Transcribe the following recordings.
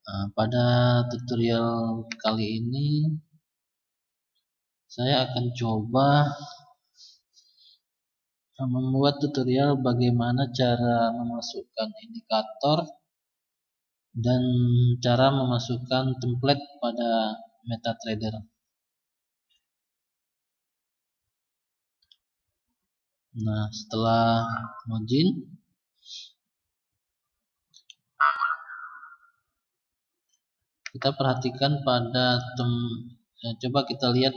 Pada tutorial kali ini saya akan coba membuat tutorial bagaimana cara memasukkan indikator dan cara memasukkan template pada MetaTrader. Nah, setelah login, kita perhatikan pada coba kita lihat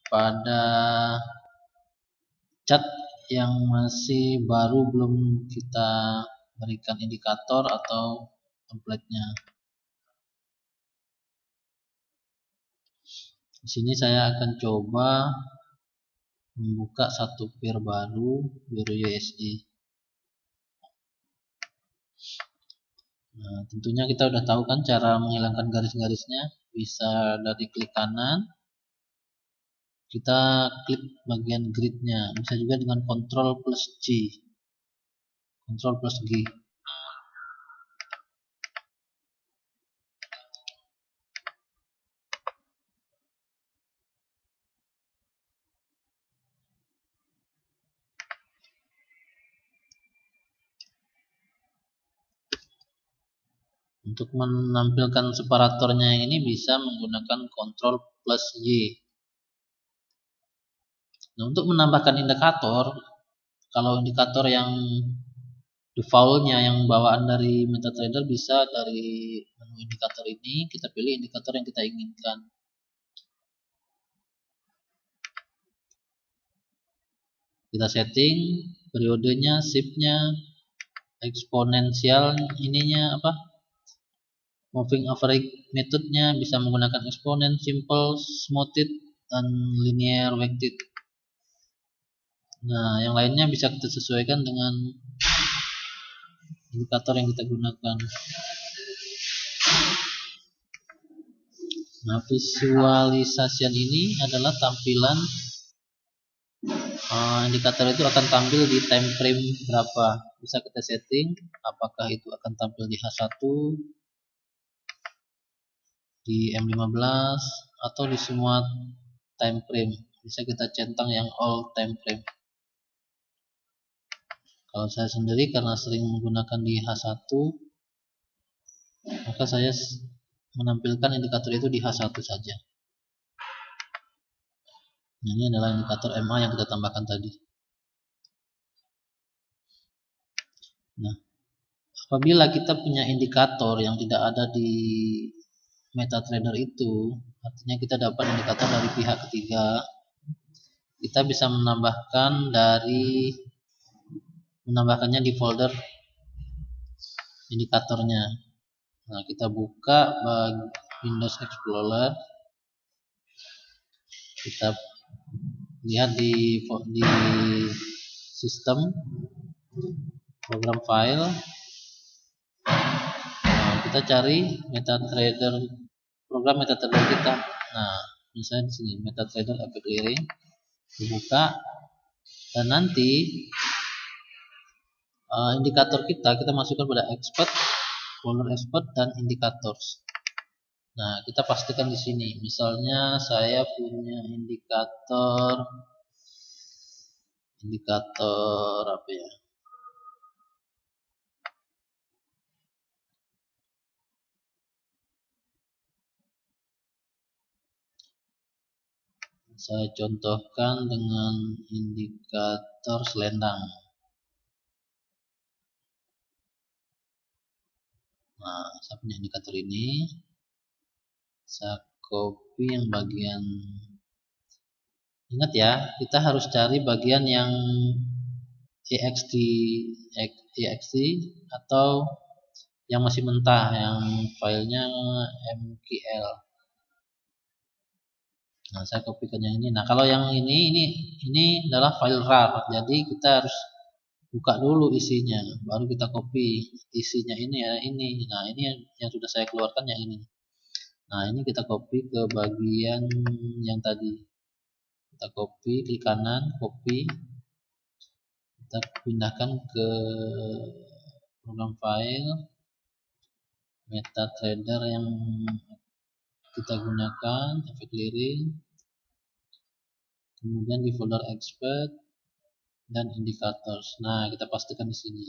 pada chart yang masih baru, belum kita berikan indikator atau template-nya. Di sini saya akan coba membuka satu pair baru, Euro USD. Nah, tentunya kita udah tahu kan cara menghilangkan garis-garisnya. Bisa dari klik kanan, kita klik bagian gridnya. Bisa juga dengan Ctrl plus G, Ctrl plus G. Untuk menampilkan separatornya ini bisa menggunakan Ctrl plus Y. Nah, untuk menambahkan indikator, kalau indikator yang defaultnya yang bawaan dari MetaTrader, bisa dari menu indikator ini kita pilih indikator yang kita inginkan. Kita setting periodenya, shiftnya, eksponensial ininya apa, moving average methodnya bisa menggunakan eksponen, simple, smoothed, dan linear weighted. Nah, yang lainnya bisa kita sesuaikan dengan indikator yang kita gunakan. Nah, visualisasian ini adalah tampilan indikator itu akan tampil di time frame berapa. Bisa kita setting apakah itu akan tampil di H1, di M15, atau di semua time frame. Bisa kita centang yang all time frame. Kalau saya sendiri karena sering menggunakan di H1, maka saya menampilkan indikator itu di H1 saja. Ini adalah indikator MA yang kita tambahkan tadi. Nah, apabila kita punya indikator yang tidak ada di MetaTrader itu, artinya kita dapat indikator dari pihak ketiga, kita bisa menambahkannya di folder indikatornya. Nah, kita buka Windows Explorer, kita lihat di sistem program file. Nah, kita cari MetaTrader, program MetaTrader kita. Nah, misalnya di sini MetaTrader API Clearing, dibuka, dan nanti indikator kita masukkan pada expert, folder expert, dan indicators. Nah, kita pastikan di sini. Misalnya saya punya indikator apa ya? Saya contohkan dengan indikator selendang. Nah, saya punya indikator ini. Saya copy yang bagian, ingat ya, kita harus cari bagian yang ext atau yang masih mentah, yang filenya mql. Nah, saya kopikan yang ini. Nah, kalau yang ini adalah file rar, jadi kita harus buka dulu isinya, baru kita copy isinya ini ya ini. Nah, ini yang sudah saya keluarkan yang ini. Nah, ini kita copy ke bagian yang tadi. Kita copy, klik kanan, copy. Kita pindahkan ke program file. MetaTrader yang kita gunakan, efek clearing, kemudian di folder expert dan indicators. Nah, kita pastikan di sini.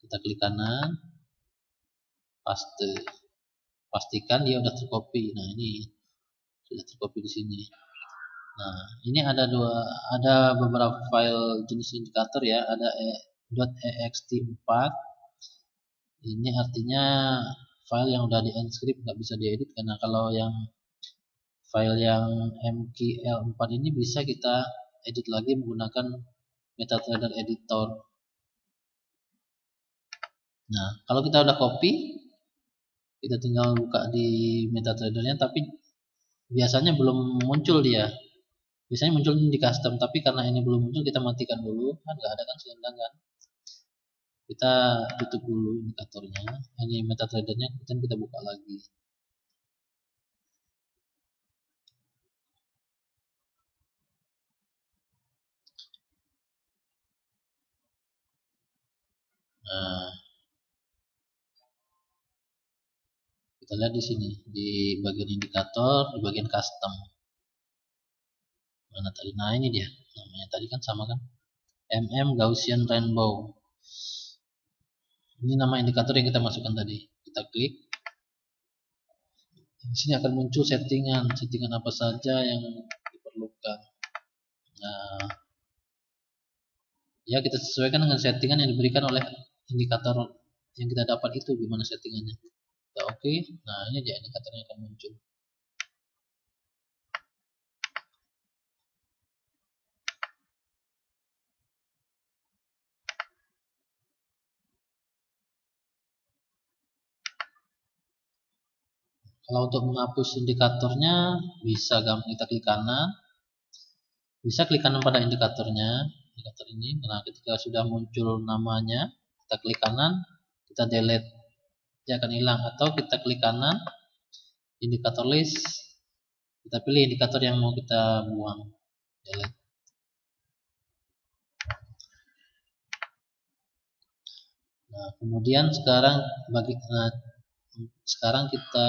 Kita klik kanan, paste. Pastikan dia udah tercopy. Nah, ini sudah tercopy di sini. Nah, ini ada beberapa file jenis indikator ya, ada .ext4. Ini artinya file yang udah di encrypt, nggak bisa diedit, karena kalau yang file yang mql4 ini bisa kita edit lagi menggunakan MetaTrader editor. Nah, kalau kita udah copy, kita tinggal buka di MetaTradernya, tapi biasanya belum muncul dia. Biasanya muncul di custom, tapi karena ini belum muncul, kita matikan dulu. Kan nggak ada kan selendang kan. Kita tutup dulu indikatornya. Ini MetaTradernya, kemudian kita buka lagi. Nah, kita lihat di sini di bagian indikator, di bagian custom. Mana tadi? Nah, ini dia. Namanya tadi kan sama kan? Gaussian Rainbow. Ini nama indikator yang kita masukkan tadi. Kita klik. Di sini akan muncul settingan apa saja yang diperlukan. Nah, ya kita sesuaikan dengan settingan yang diberikan oleh indikator yang kita dapat itu, gimana settingannya. Kita oke. Nah, ini dia indikatornya akan muncul. Kalau untuk menghapus indikatornya bisa gampang, kita klik kanan. Bisa klik kanan pada indikatornya, indikator ini. Nah, ketika sudah muncul namanya, kita klik kanan, kita delete, dia akan hilang. Atau kita klik kanan, indikator list, kita pilih indikator yang mau kita buang, delete. Nah, kemudian sekarang kita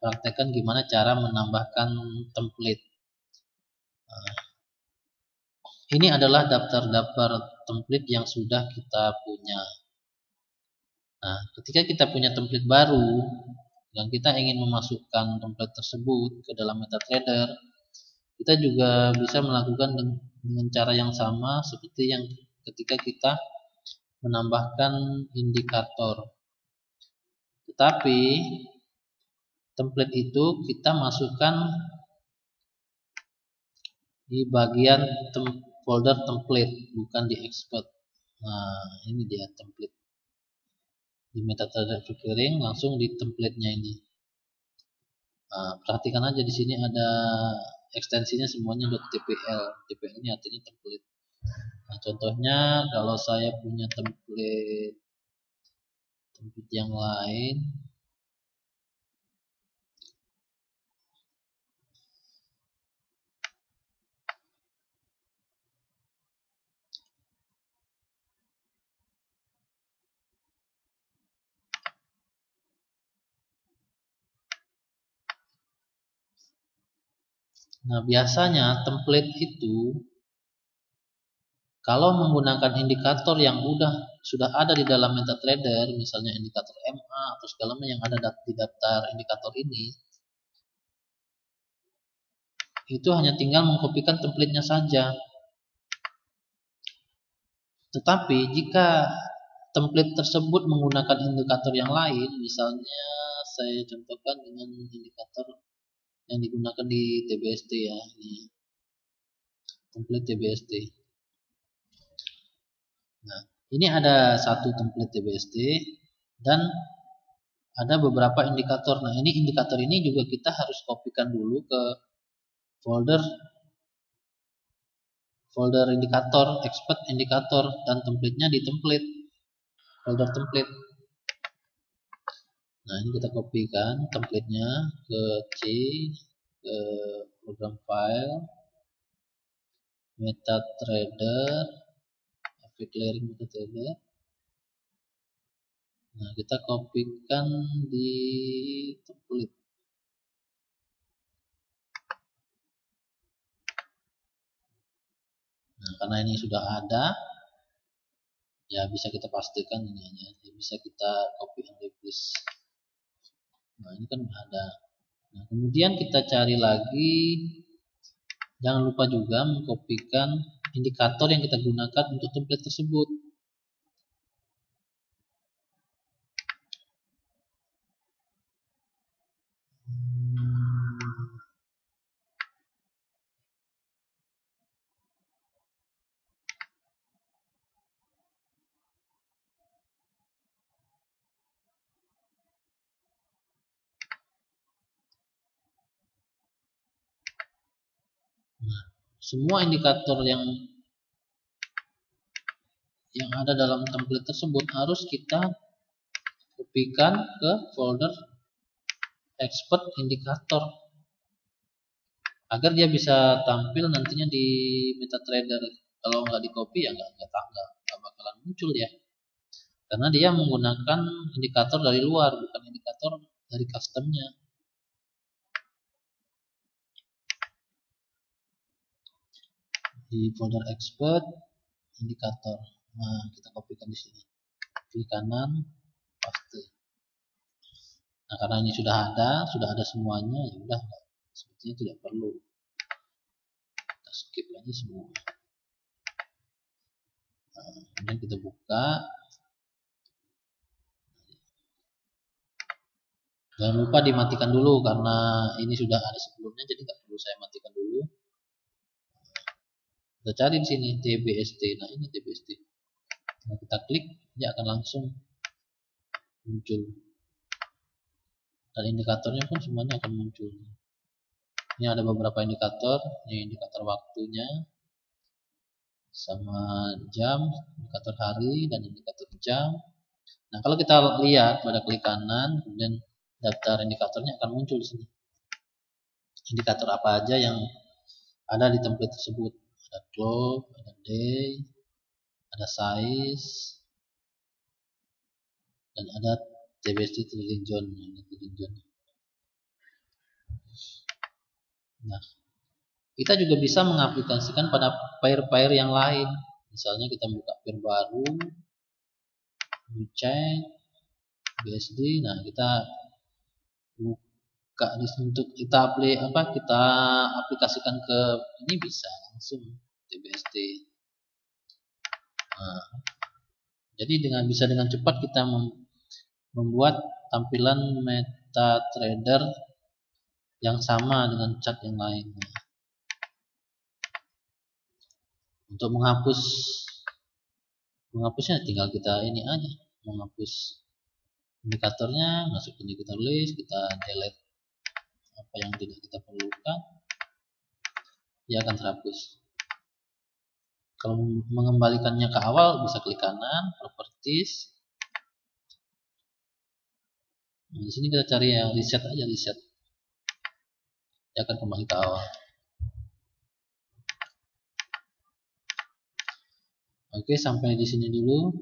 praktekkan gimana cara menambahkan template. Nah, ini adalah daftar-daftar template yang sudah kita punya. Nah, ketika kita punya template baru dan kita ingin memasukkan template tersebut ke dalam MetaTrader, kita juga bisa melakukan dengan cara yang sama seperti yang ketika kita menambahkan indikator. Tetapi template itu kita masukkan di bagian folder template, bukan di export. Nah, ini dia template. Di MetaTrader Clearing langsung di template-nya ini. Nah, perhatikan aja di sini ada ekstensinya semuanya .tpl. TPL ini artinya template. Nah, contohnya kalau saya punya template yang lain, nah biasanya template itu kalau menggunakan indikator yang sudah ada di dalam MetaTrader, misalnya indikator MA atau segala macam yang ada di daftar indikator ini, itu hanya tinggal mengkopikan template-nya saja. Tetapi jika template tersebut menggunakan indikator yang lain, misalnya saya contohkan dengan indikator yang digunakan di TBST ya, ini template TBST. Nah, ini ada satu template TBST dan ada beberapa indikator. Nah, ini indikator ini juga kita harus kopikan dulu ke folder indikator, expert indikator, dan template-nya di folder template. Nah, ini kita kopikan template-nya ke C, ke program file, MetaTrader, efek clearing MetaTrader. Nah, kita kopikan di template. Nah, karena ini sudah ada, ya bisa kita pastikan ini aja. Bisa kita copy and replace. Nah, ini kan ada. Nah, kemudian kita cari lagi. Jangan lupa juga mengkopikan indikator yang kita gunakan untuk template tersebut. Nah, semua indikator yang ada dalam template tersebut harus kita kopikan ke folder expert indikator agar dia bisa tampil nantinya di MetaTrader. Kalau nggak di copy ya nggak bakalan muncul ya, karena dia menggunakan indikator dari luar, bukan indikator dari customnya. Di folder expert indikator, nah kita kopikan di sini, klik kanan, paste. Nah, karena ini sudah ada semuanya, ya udah sepertinya tidak perlu, kita skip aja semua. Nah, kemudian kita buka. Jangan lupa dimatikan dulu karena ini sudah ada sebelumnya, jadi nggak perlu saya matikan dulu. Kita cari di sini TBST. Nah, ini TBST. Nah, kita klik, dia akan langsung muncul. Dan indikatornya pun semuanya akan muncul. Ini ada beberapa indikator. Ini indikator waktunya, sama jam, indikator hari, dan indikator jam. Nah, kalau kita lihat pada klik kanan, kemudian daftar indikatornya akan muncul di sini. Indikator apa aja yang ada di template tersebut. Ada clock, ada day, ada size, dan ada TBST trading zone. Nah, kita juga bisa mengaplikasikan pada pair-pair yang lain. Misalnya kita buka pair baru, cek BSD. Nah, kita buka di sini untuk kita aplikasikan ke ini, bisa langsung TBSD. Nah, jadi bisa dengan cepat kita membuat tampilan MetaTrader yang sama dengan chart yang lain. Untuk menghapusnya tinggal kita ini aja, menghapus indikatornya, masuk ke indikator list, kita delete apa yang tidak kita perlukan, dia akan terhapus. Kalau mengembalikannya ke awal, bisa klik kanan, properties. Nah, di sini kita cari yang reset aja, reset. Dia akan kembali ke awal. Oke, sampai di sini dulu.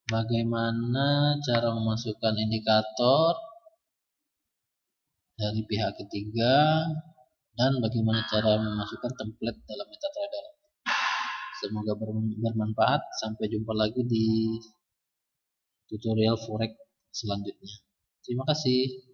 Bagaimana cara memasukkan indikator dari pihak ketiga dan bagaimana cara memasukkan template dalam MetaTrader. Semoga bermanfaat. Sampai jumpa lagi di tutorial forex selanjutnya. Terima kasih.